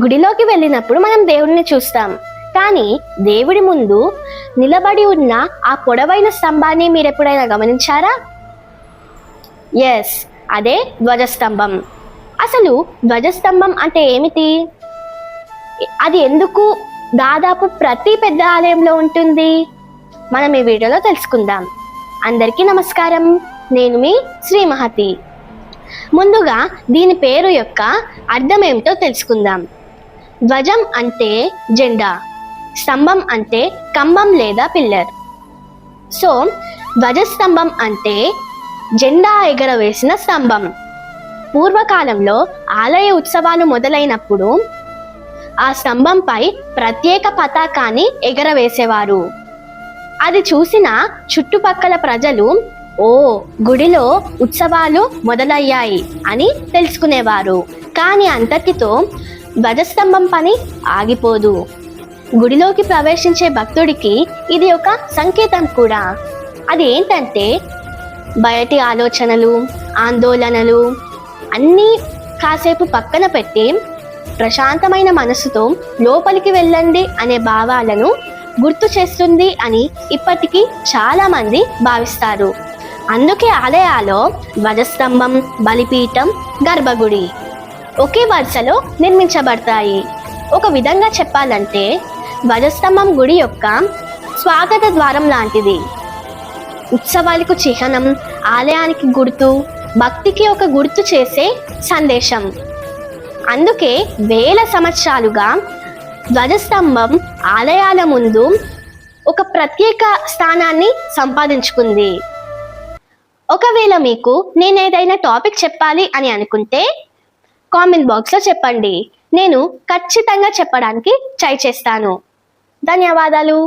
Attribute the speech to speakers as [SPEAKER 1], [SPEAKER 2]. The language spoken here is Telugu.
[SPEAKER 1] గుడిలోకి వెళ్ళినప్పుడు మనం దేవుడిని చూస్తాం, కానీ దేవుడి ముందు నిలబడి ఉన్న ఆ పొడవైన స్తంభాన్ని మీరు ఎప్పుడైనా గమనించారా? ఎస్, అదే ధ్వజస్తంభం. అసలు ధ్వజస్తంభం అంటే ఏమిటి? అది ఎందుకు దాదాపు ప్రతి పెద్ద ఆలయంలో ఉంటుంది? మనం ఈ వీడియోలో తెలుసుకుందాం. అందరికీ నమస్కారం, నేను మీ శ్రీమహతి. ముందుగా దీని పేరు యొక్క అర్థం ఏమిటో తెలుసుకుందాం. ధ్వజం అంటే జెండా, స్తంభం అంటే కంబం లేదా పిల్లర్. సో ధ్వజస్తంభం అంటే జెండా ఎగరవేసిన స్తంభం. పూర్వకాలంలో ఆలయ ఉత్సవాలు మొదలైనప్పుడు ఆ స్తంభంపై ప్రత్యేక పతాకాన్ని ఎగరవేసేవారు. అది చూసిన చుట్టుపక్కల ప్రజలు, ఓ, గుడిలో ఉత్సవాలు మొదలయ్యాయి అని తెలుసుకునేవారు. కానీ అంతటితో ధ్వజస్తంభం పని ఆగిపోదు. గుడిలోకి ప్రవేశించే భక్తుడికి ఇది ఒక సంకేతం కూడా. అది ఏంటంటే, బయటి ఆలోచనలు, ఆందోళనలు అన్నీ కాసేపు పక్కన పెట్టి ప్రశాంతమైన మనసుతో లోపలికి వెళ్ళండి అనే భావాలను గుర్తు చేస్తుంది అని ఇప్పటికీ చాలా మంది భావిస్తారు. అందుకే ఆలయాల్లో ధ్వజస్తంభం, బలిపీఠం, గర్భగుడి ఒకే వరుసలో నిర్మించబడతాయి. ఒక విధంగా చెప్పాలంటే ధ్వజస్తంభం గుడి యొక్క స్వాగత ద్వారం లాంటిది. ఉత్సవాలకు చిహ్నం, ఆలయానికి గుర్తు, భక్తికి ఒక గుర్తు చేసే సందేశం. అందుకే వేల సంవత్సరాలుగా ధ్వజస్తంభం ఆలయాల ముందు ఒక ప్రత్యేక స్థానాన్ని సంపాదించుకుంది. ఒకవేళ మీకు నేను ఏదైనా టాపిక్ చెప్పాలి అని అనుకుంటే కామెంట్ బాక్స్లో చెప్పండి. నేను ఖచ్చితంగా చెప్పడానికి ట్రై చేస్తాను. ధన్యవాదాలు.